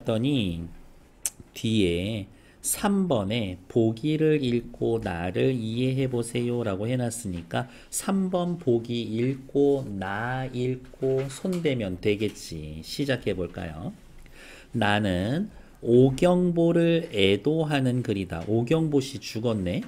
봤더니 뒤에 3번에 보기를 읽고 나를 이해해 보세요 라고 해놨으니까 3번 보기 읽고 나 읽고 손대면 되겠지. 시작해 볼까요? 나는 오경보를 애도하는 글이다. 오경보씨 죽었네.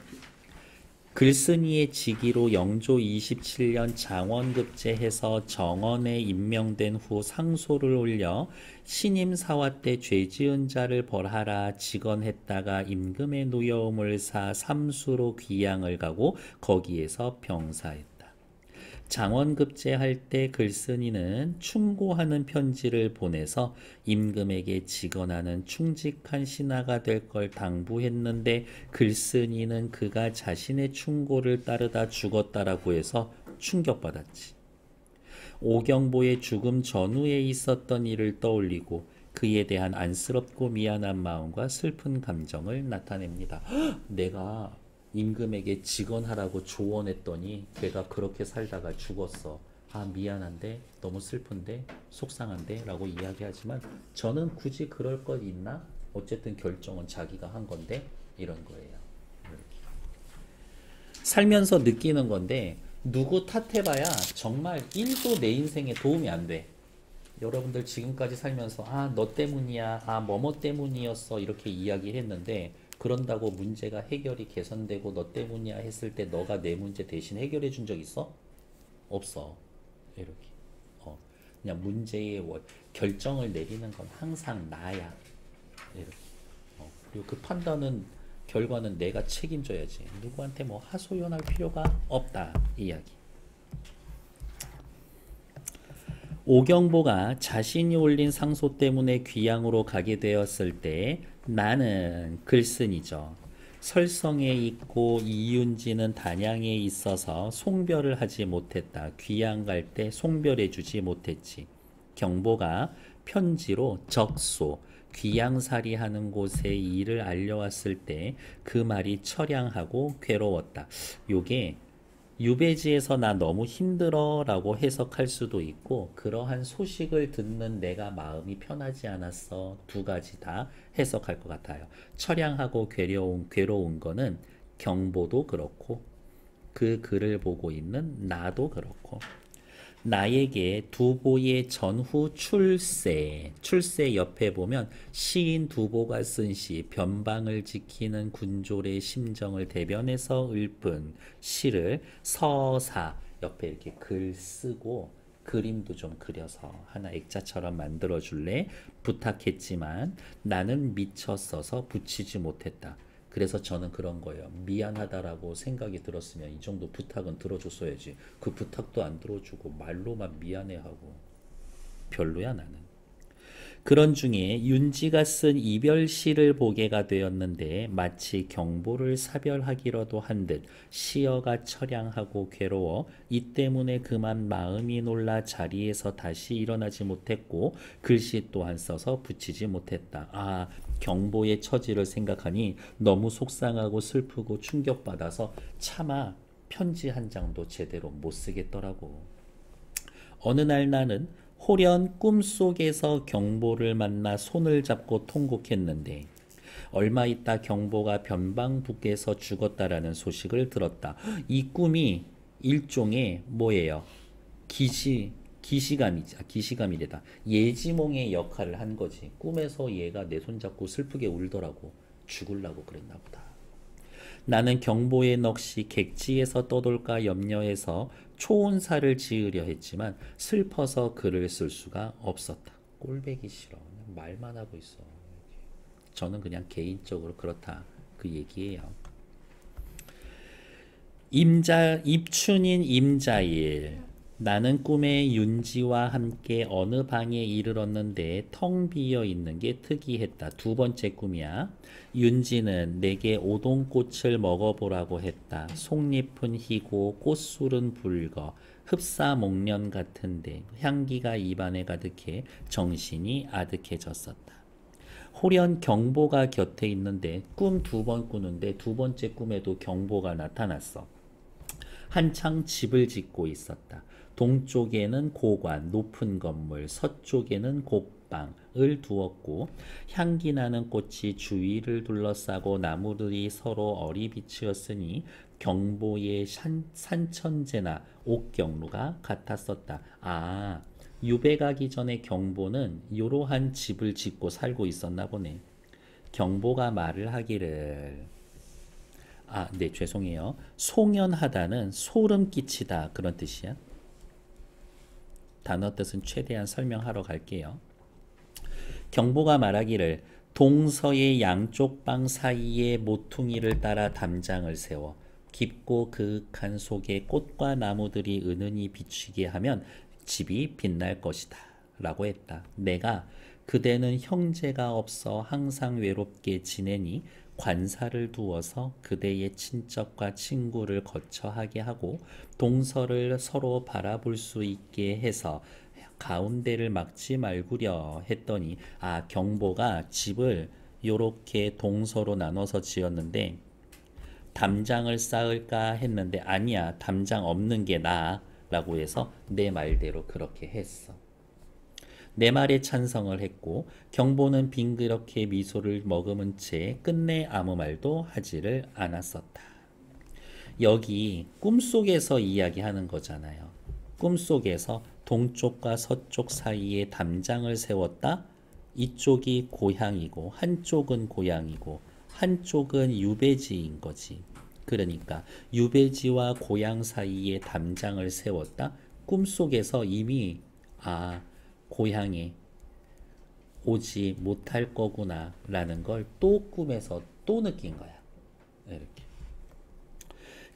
글쓴이의 직위로 영조 27년 장원급제해서 정원에 임명된 후 상소를 올려 신임 사화 때 죄지은 자를 벌하라 직언했다가 임금의 노여움을 사 삼수로 귀양을 가고 거기에서 병사했다. 장원급제할 때 글쓴이는 충고하는 편지를 보내서 임금에게 직언하는 충직한 신하가 될 걸 당부했는데 글쓴이는 그가 자신의 충고를 따르다 죽었다라고 해서 충격받았지. 오경보의 죽음 전후에 있었던 일을 떠올리고 그에 대한 안쓰럽고 미안한 마음과 슬픈 감정을 나타냅니다. 내가 임금에게 직언하라고 조언했더니 걔가 그렇게 살다가 죽었어. 아, 미안한데 너무 슬픈데 속상한데 라고 이야기하지만 저는 굳이 그럴 것 있나? 어쨌든 결정은 자기가 한 건데 이런 거예요. 살면서 느끼는 건데 누구 탓해봐야 정말 1도 내 인생에 도움이 안 돼. 여러분들 지금까지 살면서 아, 너 때문이야, 아, 뭐뭐 때문이었어 이렇게 이야기했는데 그런다고 문제가 해결이 개선되고 너 때문이야 했을 때 너가 내 문제 대신 해결해 준 적 있어? 없어. 이렇게. 그냥 문제의 결정을 내리는 건 항상 나야. 이렇게. 그리고 그 판단은 결과는 내가 책임져야지. 누구한테 뭐 하소연할 필요가 없다. 이야기. 오경보가 자신이 올린 상소 때문에 귀양으로 가게 되었을 때 나는 글쓴이죠. 설성에 있고 이윤지는 단양에 있어서 송별을 하지 못했다. 귀양 갈 때 송별해 주지 못했지. 경보가 편지로 적소, 귀양살이 하는 곳에 일을 알려왔을 때 그 말이 처량하고 괴로웠다. 요게 유배지에서 나 너무 힘들어 라고 해석할 수도 있고 그러한 소식을 듣는 내가 마음이 편하지 않았어. 두 가지 다 해석할 것 같아요. 처량하고 괴로운 거는 경보도 그렇고 그 글을 보고 있는 나도 그렇고 나에게 두보의 전후 출세 옆에 보면 시인 두보가 쓴 시 변방을 지키는 군졸의 심정을 대변해서 읊은 시를 서사 옆에 이렇게 글 쓰고 그림도 좀 그려서 하나 액자처럼 만들어 줄래 부탁했지만 나는 미쳤어서 붙이지 못했다. 그래서 저는 그런 거예요. 미안하다라고 생각이 들었으면 이 정도 부탁은 들어줬어야지. 그 부탁도 안 들어주고 말로만 미안해하고 별로야 나는. 그런 중에 윤지가 쓴 이별시를 보게가 되었는데 마치 경보를 사별하기라도 한 듯 시어가 처량하고 괴로워 이 때문에 그만 마음이 놀라 자리에서 다시 일어나지 못했고 글씨 또한 써서 붙이지 못했다. 아, 경보의 처지를 생각하니 너무 속상하고 슬프고 충격받아서 차마 편지 한 장도 제대로 못 쓰겠더라고. 어느 날 나는 호련 꿈속에서 경보를 만나 손을 잡고 통곡했는데 얼마 있다 경보가 변방북에서 죽었다라는 소식을 들었다. 이 꿈이 일종의 뭐예요? 기시감이래다. 예지몽의 역할을 한 거지. 꿈에서 얘가 내 손잡고 슬프게 울더라고. 죽으려고 그랬나 보다. 나는 경보의 넋이 객지에서 떠돌까 염려해서 초혼사를 지으려 했지만 슬퍼서 글을 쓸 수가 없었다. 꼴배기 싫어. 말만 하고 있어. 저는 그냥 개인적으로 그렇다. 그 얘기예요. 입춘인 임자일. 나는 꿈에 윤지와 함께 어느 방에 이르렀는데 텅 비어 있는 게 특이했다. 두 번째 꿈이야. 윤지는 내게 오동꽃을 먹어보라고 했다. 속잎은 희고 꽃술은 붉어 흡사 목련 같은데 향기가 입안에 가득해 정신이 아득해졌었다. 호련 경보가 곁에 있는데 꿈 두 번 꾸는데 두 번째 꿈에도 경보가 나타났어. 한창 집을 짓고 있었다. 동쪽에는 고관, 높은 건물, 서쪽에는 양쪽방을 두었고 향기나는 꽃이 주위를 둘러싸고 나무들이 서로 어리 비치었으니 경보의 산천제나 옥경로가 같았었다. 아, 유배 가기 전에 경보는 이러한 집을 짓고 살고 있었나 보네. 경보가 말을 하기를 네, 죄송해요. 송연하다는 소름 끼치다 그런 뜻이야. 단어 뜻은 최대한 설명하러 갈게요. 경보가 말하기를 동서의 양쪽 방 사이에 모퉁이를 따라 담장을 세워 깊고 그윽한 속에 꽃과 나무들이 은은히 비치게 하면 집이 빛날 것이다 라고 했다. 내가 그대는 형제가 없어 항상 외롭게 지내니 관사를 두어서 그대의 친척과 친구를 거처하게 하고 동서를 서로 바라볼 수 있게 해서 가운데를 막지 말구려 했더니 경보가 집을 요렇게 동서로 나눠서 지었는데 담장을 쌓을까 했는데 아니야, 담장 없는 게 나아 라고 해서 내 말대로 그렇게 했어. 내 말에 찬성을 했고 경보는 빙그렇게 미소를 머금은 채 끝내 아무 말도 하지를 않았었다. 여기 꿈속에서 이야기하는 거잖아요. 꿈속에서 동쪽과 서쪽 사이에 담장을 세웠다. 이쪽이 고향이고 한쪽은 고향이고 한쪽은 유배지인 거지. 그러니까 유배지와 고향 사이에 담장을 세웠다. 꿈속에서 이미 고향에 오지 못할 거구나 라는 걸 또 꿈에서 또 느낀 거야. 이렇게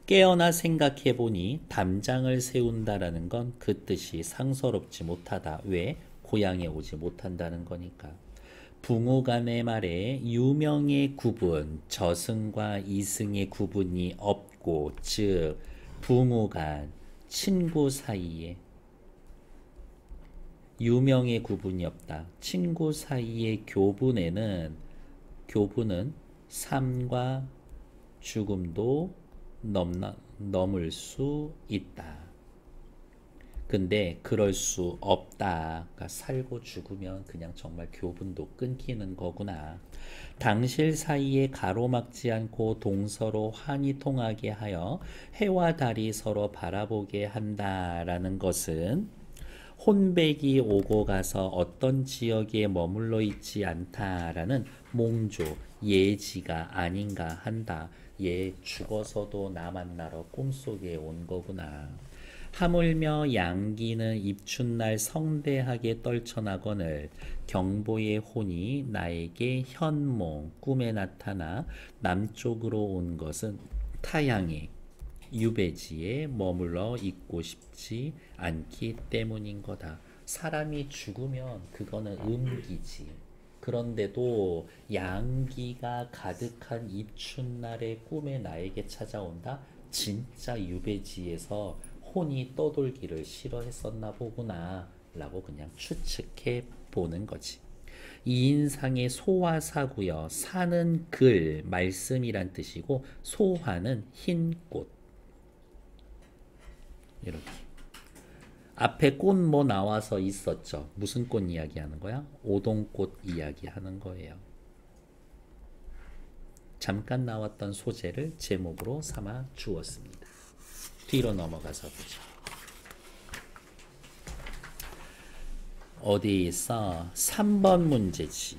깨어나 생각해보니 담장을 세운다라는 건 그 뜻이 상서롭지 못하다. 왜? 고향에 오지 못한다는 거니까. 부모간의 말에 유명의 구분, 저승과 이승의 구분이 없고, 즉 부모간, 친구 사이에 유명의 구분이 없다. 친구 사이의 교분은 삶과 죽음도 넘을 수 있다. 근데 그럴 수 없다. 그러니까 살고 죽으면 그냥 정말 교분도 끊기는 거구나. 당실 사이에 가로막지 않고 동서로 환히 통하게 하여 해와 달이 서로 바라보게 한다라는 것은 혼백이 오고 가서 어떤 지역에 머물러 있지 않다라는 몽조, 예지가 아닌가 한다. 얘 죽어서도 나 만나러 꿈속에 온 거구나. 하물며 양기는 입춘날 성대하게 떨쳐나거늘 경보의 혼이 나에게 현몽, 꿈에 나타나 남쪽으로 온 것은 타향의 유배지에 머물러 있고 싶지 않기 때문인 거다. 사람이 죽으면 그거는 음기지. 그런데도 양기가 가득한 입춘날의 꿈에 나에게 찾아온다? 진짜 유배지에서 혼이 떠돌기를 싫어했었나 보구나 라고 그냥 추측해 보는 거지. 이인상의 소화사구여. 사는 글, 말씀이란 뜻이고 소화는 흰 꽃. 이렇게 앞에 꽃 뭐 나와서 있었죠. 무슨 꽃 이야기하는 거야? 오동꽃 이야기하는 거예요. 잠깐 나왔던 소재를 제목으로 삼아 주었습니다. 뒤로 넘어가서 보죠. 어디 있어? 3번 문제지.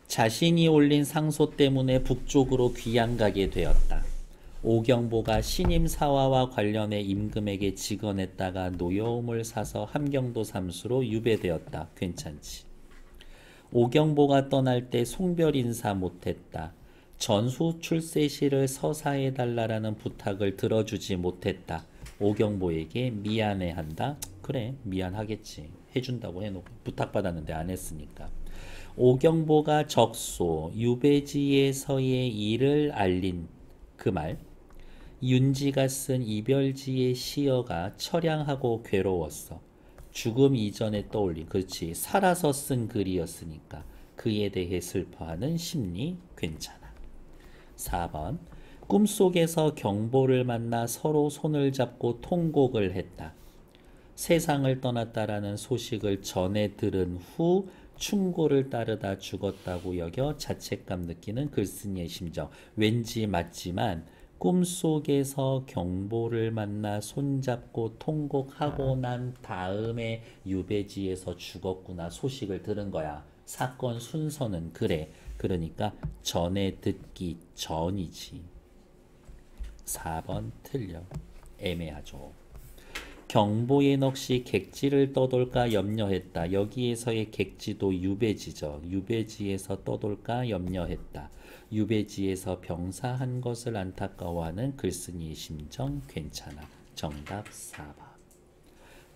자신이 올린 상소 때문에 북쪽으로 귀양 가게 되었다. 오경보가 신임 사화와 관련해 임금에게 직언했다가 노여움을 사서 함경도 삼수로 유배되었다. 괜찮지. 오경보가 떠날 때 송별 인사 못했다. 전후 출세시를 서사해달라는 부탁을 들어주지 못했다. 오경보에게 미안해한다. 그래, 미안하겠지. 해준다고 해놓고 부탁받았는데 안 했으니까. 오경보가 적소 유배지에서의 일을 알린 그 말. 윤지가 쓴 이별지의 시어가 처량하고 괴로웠어. 죽음 이전에 떠올린, 그렇지, 살아서 쓴 글이었으니까 그에 대해 슬퍼하는 심리 괜찮아. 4번 꿈속에서 경보를 만나 서로 손을 잡고 통곡을 했다. 세상을 떠났다라는 소식을 전해 들은 후 충고를 따르다 죽었다고 여겨 자책감 느끼는 글쓴이의 심정. 왠지 맞지만 꿈속에서 경보를 만나 손잡고 통곡하고 난 다음에 유배지에서 죽었구나 소식을 들은 거야. 사건 순서는 그래. 그러니까 전에 듣기 전이지. 4번 틀려. 애매하죠. 경보에 넋이 객지를 떠돌까 염려했다. 여기에서의 객지도 유배지죠. 유배지에서 떠돌까 염려했다. 유배지에서 병사한 것을 안타까워하는 글쓴이의 심정 괜찮아. 정답 4번.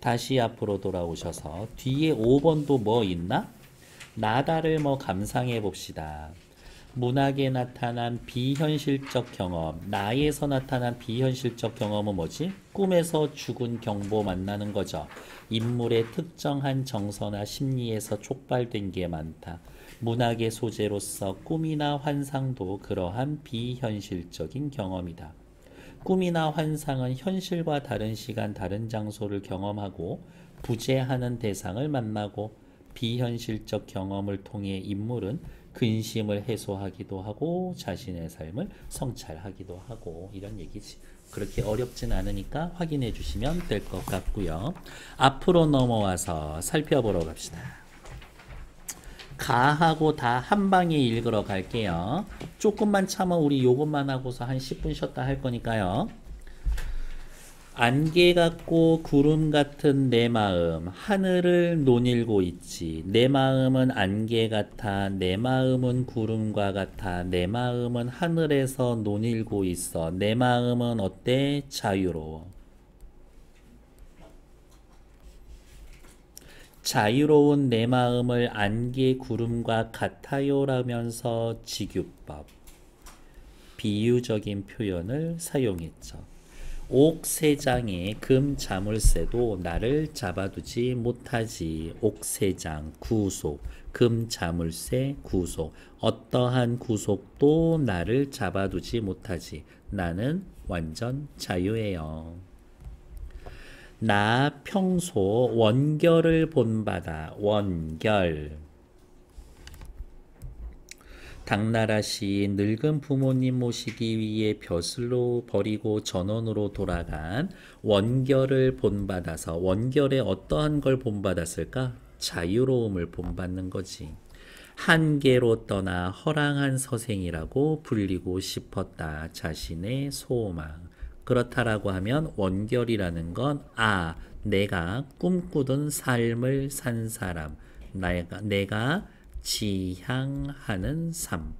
다시 앞으로 돌아오셔서 뒤에 5번도 뭐 있나? 나다를 뭐 감상해 봅시다. 문학에 나타난 비현실적 경험, 나에서 나타난 비현실적 경험은 뭐지? 꿈에서 죽은 경보 만나는 거죠. 인물의 특정한 정서나 심리에서 촉발된 게 많다. 문학의 소재로서 꿈이나 환상도 그러한 비현실적인 경험이다. 꿈이나 환상은 현실과 다른 시간, 다른 장소를 경험하고 부재하는 대상을 만나고 비현실적 경험을 통해 인물은 근심을 해소하기도 하고 자신의 삶을 성찰하기도 하고 이런 얘기지. 그렇게 어렵진 않으니까 확인해 주시면 될 것 같고요. 앞으로 넘어와서 살펴보러 갑시다. 가하고 다 한 방에 읽으러 갈게요. 조금만 참아 우리 요것만 하고서 한 10분 쉬었다 할 거니까요. 안개 같고 구름 같은 내 마음 하늘을 논일고 있지. 내 마음은 안개 같아. 내 마음은 구름과 같아. 내 마음은 하늘에서 논일고 있어. 내 마음은 어때? 자유로워. 자유로운 내 마음을 안개 구름과 같아요 라면서 직유법 비유적인 표현을 사용했죠. 옥세장의 금자물쇠도 나를 잡아두지 못하지. 옥세장 구속, 금자물쇠 구속. 어떠한 구속도 나를 잡아두지 못하지. 나는 완전 자유예요. 나 평소 원결을 본받아. 원결. 당나라 시인 늙은 부모님 모시기 위해 벼슬로 버리고 전원으로 돌아간 원결을 본받아서 원결에 어떠한 걸 본받았을까? 자유로움을 본받는 거지. 한계로 떠나 허랑한 서생이라고 불리고 싶었다. 자신의 소망. 그렇다라고 하면 원결이라는 건 내가 꿈꾸던 삶을 산 사람. 내가 지향하는 삶.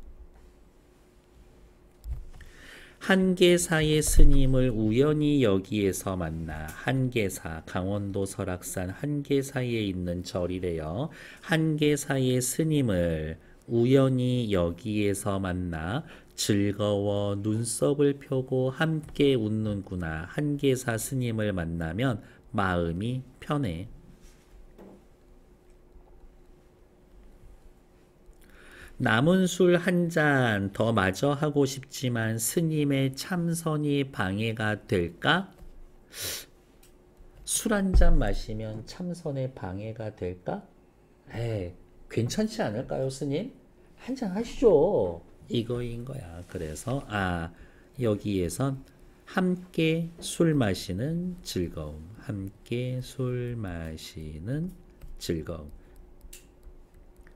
한계사의 스님을 우연히 여기에서 만나. 한계사, 강원도 설악산 한계사에 있는 절이래요. 한계사의 스님을 우연히 여기에서 만나 즐거워 눈썹을 펴고 함께 웃는구나. 한계사 스님을 만나면 마음이 편해. 남은 술 한 잔 더 마저 하고 싶지만 스님의 참선이 방해가 될까? 술 한 잔 마시면 참선에 방해가 될까? 괜찮지 않을까요, 스님? 한 잔 하시죠. 이거인 거야. 그래서 여기에선 함께 술 마시는 즐거움. 함께 술 마시는 즐거움.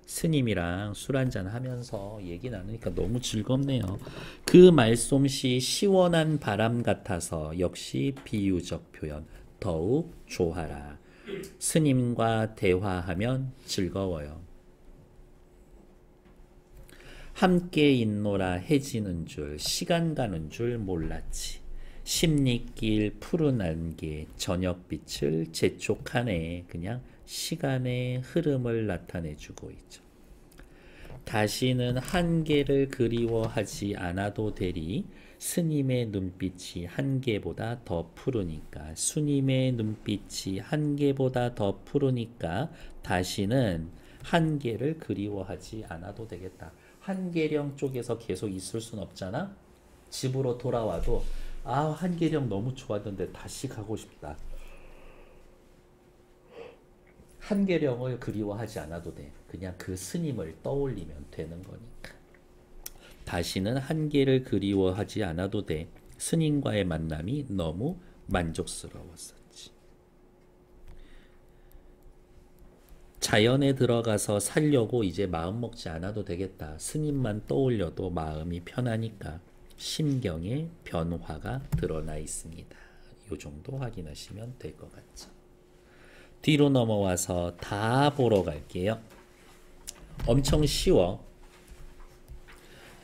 스님이랑 술 한잔 하면서 얘기 나누니까 너무 즐겁네요. 그 말솜씨 시원한 바람 같아서 역시 비유적 표현. 더욱 좋아라. 스님과 대화하면 즐거워요. 함께 있노라 해지는 줄 시간 가는 줄 몰랐지. 십리길 푸른 안개 저녁빛을 재촉하네. 그냥 시간의 흐름을 나타내주고 있죠. 다시는 한계를 그리워하지 않아도 되리. 스님의 눈빛이 한계보다 더 푸르니까. 스님의 눈빛이 한계보다 더 푸르니까 다시는 한계를 그리워하지 않아도 되겠다. 한계령 쪽에서 계속 있을 순 없잖아. 집으로 돌아와도 한계령 너무 좋았는데 다시 가고 싶다. 한계령을 그리워하지 않아도 돼. 그냥 그 스님을 떠올리면 되는 거니까. 다시는 한계를 그리워하지 않아도 돼. 스님과의 만남이 너무 만족스러웠었지. 자연에 들어가서 살려고 이제 마음 먹지 않아도 되겠다. 스님만 떠올려도 마음이 편하니까 심경의 변화가 드러나 있습니다. 이 정도 확인하시면 될 것 같죠. 뒤로 넘어와서 다 보러 갈게요. 엄청 쉬워.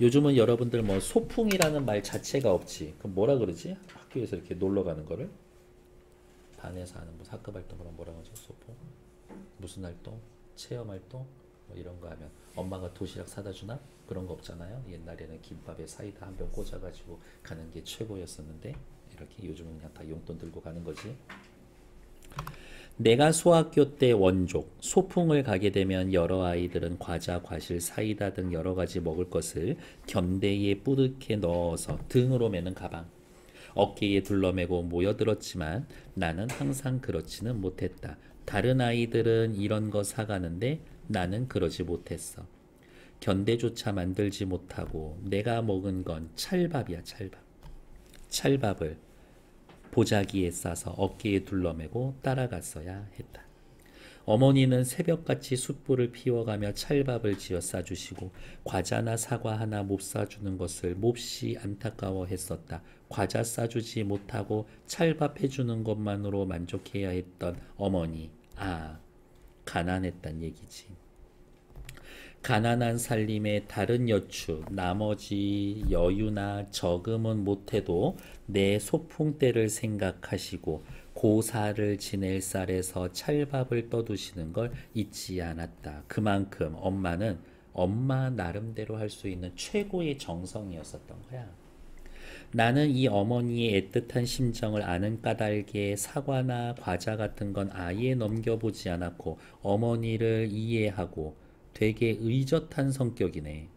요즘은 여러분들 뭐 소풍이라는 말 자체가 없지. 그럼 뭐라 그러지? 학교에서 이렇게 놀러 가는 거를 반에서 하는 뭐 학급 활동 그럼 뭐라 그러죠? 소풍? 무슨 활동? 체험 활동? 뭐 이런 거 하면 엄마가 도시락 사다 주나? 그런 거 없잖아요. 옛날에는 김밥에 사이다 한 병 꽂아가지고 가는 게 최고였었는데 이렇게 요즘은 그냥 다 용돈 들고 가는 거지. 내가 소학교 때 원족, 소풍을 가게 되면 여러 아이들은 과자, 과실, 사이다 등 여러 가지 먹을 것을 견대에 뿌듯게 넣어서 등으로 매는 가방, 어깨에 둘러매고 모여들었지만 나는 항상 그렇지는 못했다. 다른 아이들은 이런 거 사가는데 나는 그러지 못했어. 견대조차 만들지 못하고 내가 먹은 건 찰밥이야, 찰밥. 찰밥을 보자기에 싸서 어깨에 둘러매고 따라갔어야 했다. 어머니는 새벽같이 숯불을 피워가며 찰밥을 지어 싸주시고 과자나 사과 하나 못 사주는 것을 몹시 안타까워했었다. 과자 싸주지 못하고 찰밥 해주는 것만으로 만족해야 했던 어머니. 아, 가난했단 얘기지. 가난한 살림에 다른 여추, 나머지 여유나 저금은 못해도 내 소풍 때를 생각하시고 고사를 지낼 쌀에서 찰밥을 떠두시는 걸 잊지 않았다. 그만큼 엄마는 엄마 나름대로 할 수 있는 최고의 정성이었었던 거야. 나는 이 어머니의 애틋한 심정을 아는 까닭에 사과나 과자 같은 건 아예 넘겨보지 않았고 어머니를 이해하고 되게 의젓한 성격이네.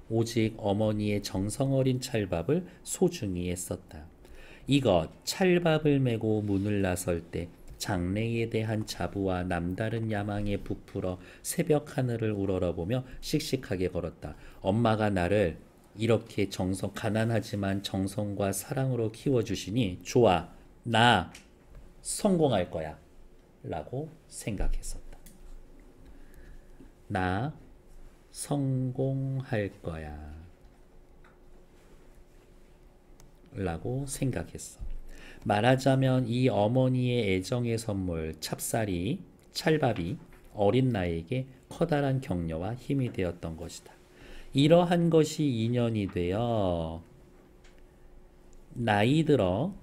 오직 어머니의 정성어린 찰밥을 소중히 했었다. 이것 찰밥을 메고 문을 나설 때 장래에 대한 자부와 남다른 야망에 부풀어 새벽 하늘을 우러러보며 씩씩하게 걸었다. 엄마가 나를 이렇게 가난하지만 정성과 사랑으로 키워주시니 좋아, 나 성공할 거야 라고 생각했었다. 나 성공할 거야 라고 생각했어. 말하자면 이 어머니의 애정의 선물 찰밥이 어린 나에게 커다란 격려와 힘이 되었던 것이다. 이러한 것이 인연이 되어 나이 들어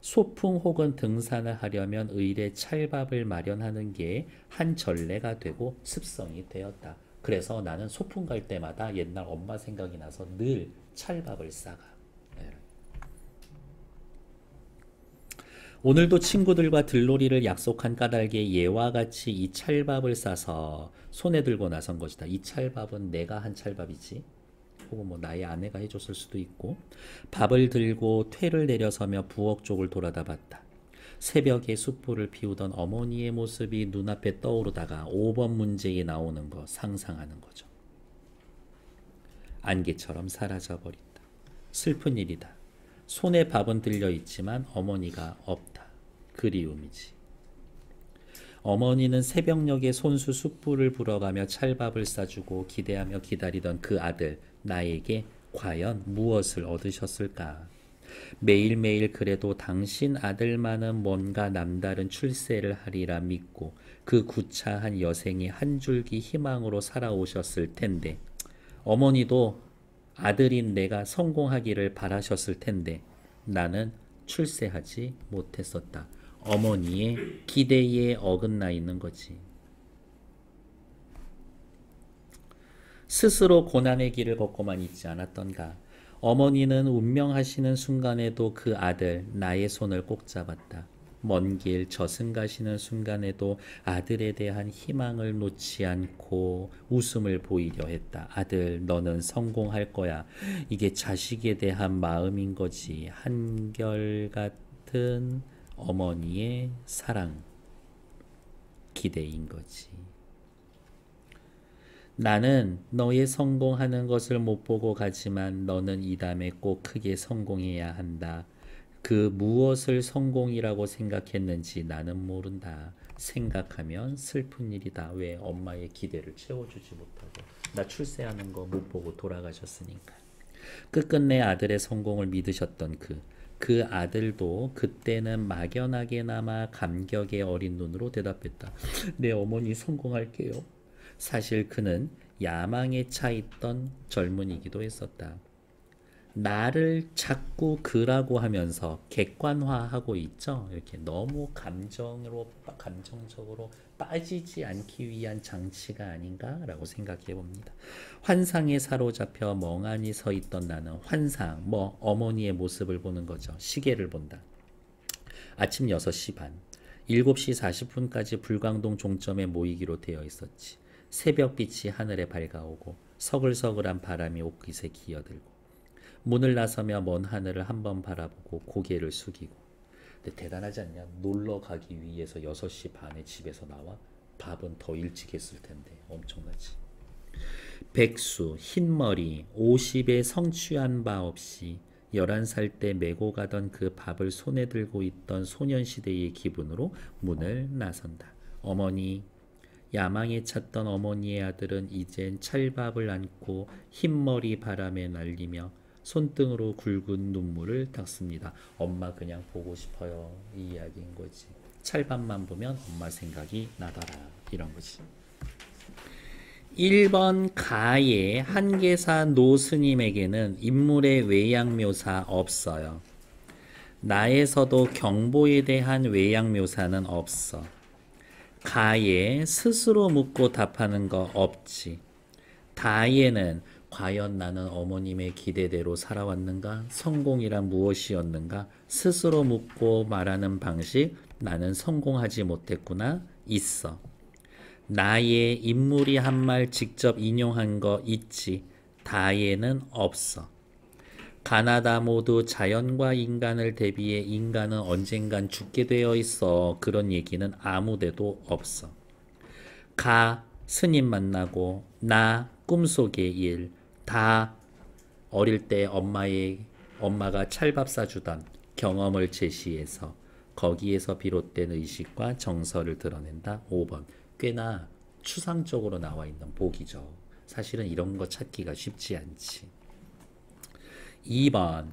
소풍 혹은 등산을 하려면 의례 찰밥을 마련하는 게 한 전례가 되고 습성이 되었다. 그래서 나는 소풍 갈 때마다 옛날 엄마 생각이 나서 늘 찰밥을 싸가. 오늘도 친구들과 들놀이를 약속한 까닭에 예와 같이 이 찰밥을 싸서 손에 들고 나선 것이다. 이 찰밥은 내가 한 찰밥이지. 혹은 뭐 나의 아내가 해줬을 수도 있고. 밥을 들고 퇴를 내려서며 부엌 쪽을 돌아다 봤다. 새벽에 숯불을 피우던 어머니의 모습이 눈앞에 떠오르다가 5번 문제에 나오는 거 상상하는 거죠. 안개처럼 사라져버린다. 슬픈 일이다. 손에 밥은 들려 있지만 어머니가 없다. 그리움이지. 어머니는 새벽녘에 손수 숯불을 불어가며 찰밥을 싸주고 기대하며 기다리던 그 아들 나에게 과연 무엇을 얻으셨을까? 매일매일 그래도 당신 아들만은 뭔가 남다른 출세를 하리라 믿고 그 구차한 여생이 한 줄기 희망으로 살아오셨을 텐데 어머니도 아들인 내가 성공하기를 바라셨을 텐데 나는 출세하지 못했었다. 어머니의 기대에 어긋나 있는 거지. 스스로 고난의 길을 걷고만 있지 않았던가. 어머니는 운명하시는 순간에도 그 아들 나의 손을 꼭 잡았다. 먼 길 저승 가시는 순간에도 아들에 대한 희망을 놓지 않고 웃음을 보이려 했다. 아들 너는 성공할 거야. 이게 자식에 대한 마음인 거지. 한결같은 어머니의 사랑. 기대인 거지. 나는 너의 성공하는 것을 못 보고 가지만 너는 이 다음에 꼭 크게 성공해야 한다. 그 무엇을 성공이라고 생각했는지 나는 모른다. 생각하면 슬픈 일이다. 왜? 엄마의 기대를 채워주지 못하고 나 출세하는 거 못 보고 돌아가셨으니까. 끝끝내 아들의 성공을 믿으셨던 그 아들도 그때는 막연하게나마 감격의 어린 눈으로 대답했다. 내 어머니 성공할게요. 사실 그는 야망에 차 있던 젊은이기도 했었다. 나를 자꾸 그라고 하면서 객관화하고 있죠. 이렇게 너무 감정적으로 빠지지 않기 위한 장치가 아닌가라고 생각해 봅니다. 환상에 사로잡혀 멍하니 서 있던 나는 환상, 어머니의 모습을 보는 거죠. 시계를 본다. 아침 6시 반, 7시 40분까지 불광동 종점에 모이기로 되어 있었지. 새벽빛이 하늘에 밝아오고 서글서글한 바람이 옷깃에 기어들고 문을 나서며 먼 하늘을 한번 바라보고 고개를 숙이고. 근데 대단하지 않냐? 놀러 가기 위해서 6시 반에 집에서 나와? 밥은 더 일찍 했을 텐데 엄청나지. 백수, 흰머리, 50에 성취한 바 없이 11살 때 메고 가던 그 밥을 손에 들고 있던 소년시대의 기분으로 문을 나선다. 어머니, 야망에 찼던 어머니의 아들은 이젠 찰밥을 안고 흰머리 바람에 날리며 손등으로 굵은 눈물을 닦습니다. 엄마 그냥 보고 싶어요. 이 이야기인 거지. 찰밥만 보면 엄마 생각이 나더라. 이런 거지. 1번 가의 한계사 노스님에게는 인물의 외양묘사 없어요. 나에서도 경보에 대한 외양묘사는 없어. 가에 스스로 묻고 답하는 거 없지. 다에는 과연 나는 어머님의 기대대로 살아왔는가? 성공이란 무엇이었는가? 스스로 묻고 말하는 방식, 나는 성공하지 못했구나. 있어. 나의 인물이 한 말 직접 인용한 거 있지. 다에는 없어. 가나다 모두 자연과 인간을 대비해 인간은 언젠간 죽게 되어 있어. 그런 얘기는 아무데도 없어. 가 스님 만나고 나 꿈속의 일, 다 어릴 때 엄마가 찰밥 사주던 경험을 제시해서 거기에서 비롯된 의식과 정서를 드러낸다. 5번. 꽤나 추상적으로 나와 있는 복이죠. 사실은 이런 거 찾기가 쉽지 않지. 2번.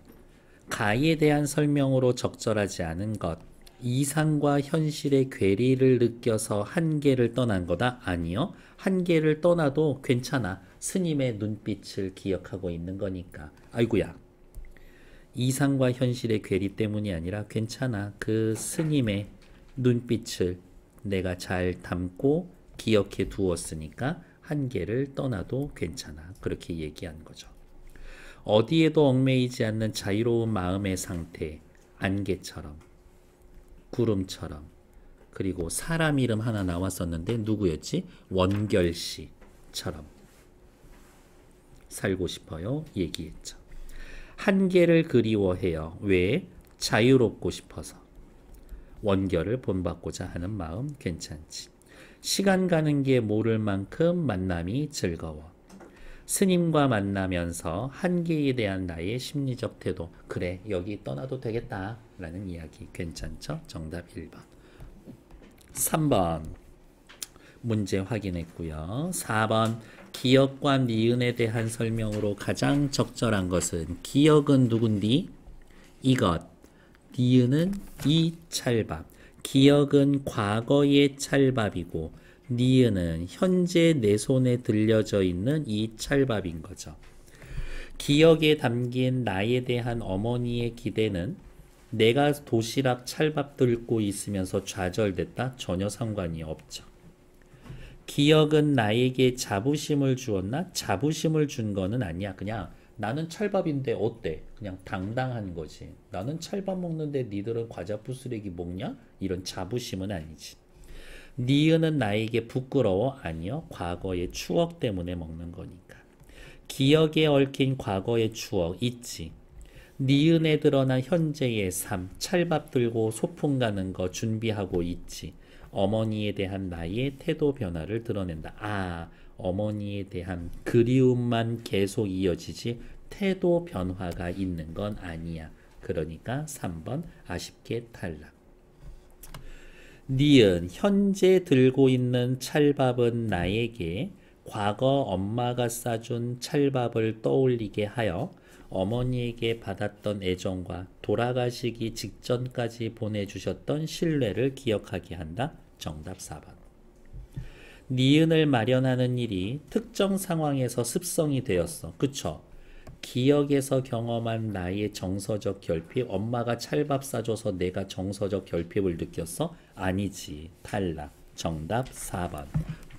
가에 대한 설명으로 적절하지 않은 것. 이상과 현실의 괴리를 느껴서 한계를 떠난 거다? 아니요. 한계를 떠나도 괜찮아. 스님의 눈빛을 기억하고 있는 거니까. 아이고야. 이상과 현실의 괴리 때문이 아니라 괜찮아. 그 스님의 눈빛을 내가 잘 담고 기억해 두었으니까 한계를 떠나도 괜찮아. 그렇게 얘기한 거죠. 어디에도 얽매이지 않는 자유로운 마음의 상태, 안개처럼, 구름처럼, 그리고 사람 이름 하나 나왔었는데 누구였지? 원결씨처럼 살고 싶어요. 얘기했죠. 한계를 그리워해요. 왜? 자유롭고 싶어서. 원결을 본받고자 하는 마음 괜찮지. 시간 가는 게 모를 만큼 만남이 즐거워. 스님과 만나면서 한계에 대한 나의 심리적 태도. 그래, 여기 떠나도 되겠다 라는 이야기 괜찮죠? 정답 1번. 3번 문제 확인했고요. 4번 기억과 니은에 대한 설명으로 가장 적절한 것은, 기억은 누군디? 이것. 니은은 이 찰밥. 기억은 과거의 찰밥이고 니은은 현재 내 손에 들려져 있는 이 찰밥인 거죠. 기억에 담긴 나에 대한 어머니의 기대는 내가 도시락 찰밥 들고 있으면서 좌절됐다? 전혀 상관이 없죠. 기억은 나에게 자부심을 주었나? 자부심을 준 거는 아니야. 그냥 나는 찰밥인데 어때? 그냥 당당한 거지. 나는 찰밥 먹는데 니들은 과자 부스러기 먹냐? 이런 자부심은 아니지. 니은은 나에게 부끄러워? 아니요. 과거의 추억 때문에 먹는 거니까. 기억에 얽힌 과거의 추억 있지. 니은에 드러난 현재의 삶, 찰밥 들고 소풍 가는 거 준비하고 있지. 어머니에 대한 나의 태도 변화를 드러낸다. 아, 어머니에 대한 그리움만 계속 이어지지 태도 변화가 있는 건 아니야. 그러니까 3번 아쉽게 탈락. 니은 현재 들고 있는 찰밥은 나에게 과거 엄마가 싸준 찰밥을 떠올리게 하여 어머니에게 받았던 애정과 돌아가시기 직전까지 보내주셨던 신뢰를 기억하게 한다. 정답 4번. 니은을 마련하는 일이 특정 상황에서 습성이 되었어. 그쵸? 기억에서 경험한 나의 정서적 결핍, 엄마가 찰밥 싸줘서 내가 정서적 결핍을 느꼈어? 아니지. 탈락. 정답 4번.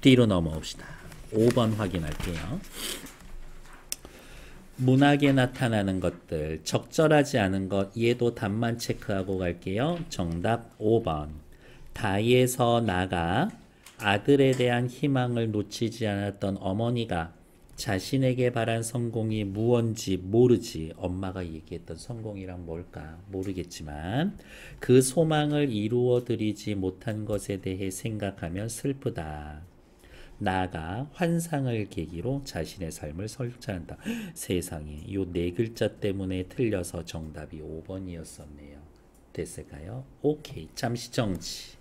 뒤로 넘어옵시다. 5번 확인할게요. 문학에 나타나는 것들, 적절하지 않은 것, 얘도 답만 체크하고 갈게요. 정답 5번. 다에서 나가 아들에 대한 희망을 놓치지 않았던 어머니가 자신에게 바란 성공이 무언지 모르지. 엄마가 얘기했던 성공이란 뭘까 모르겠지만 그 소망을 이루어 드리지 못한 것에 대해 생각하면 슬프다. 나아가 환상을 계기로 자신의 삶을 설정한다. 세상에, 요 네 글자 때문에 틀려서 정답이 5번이었었네요. 됐을까요? 오케이. 잠시 정지.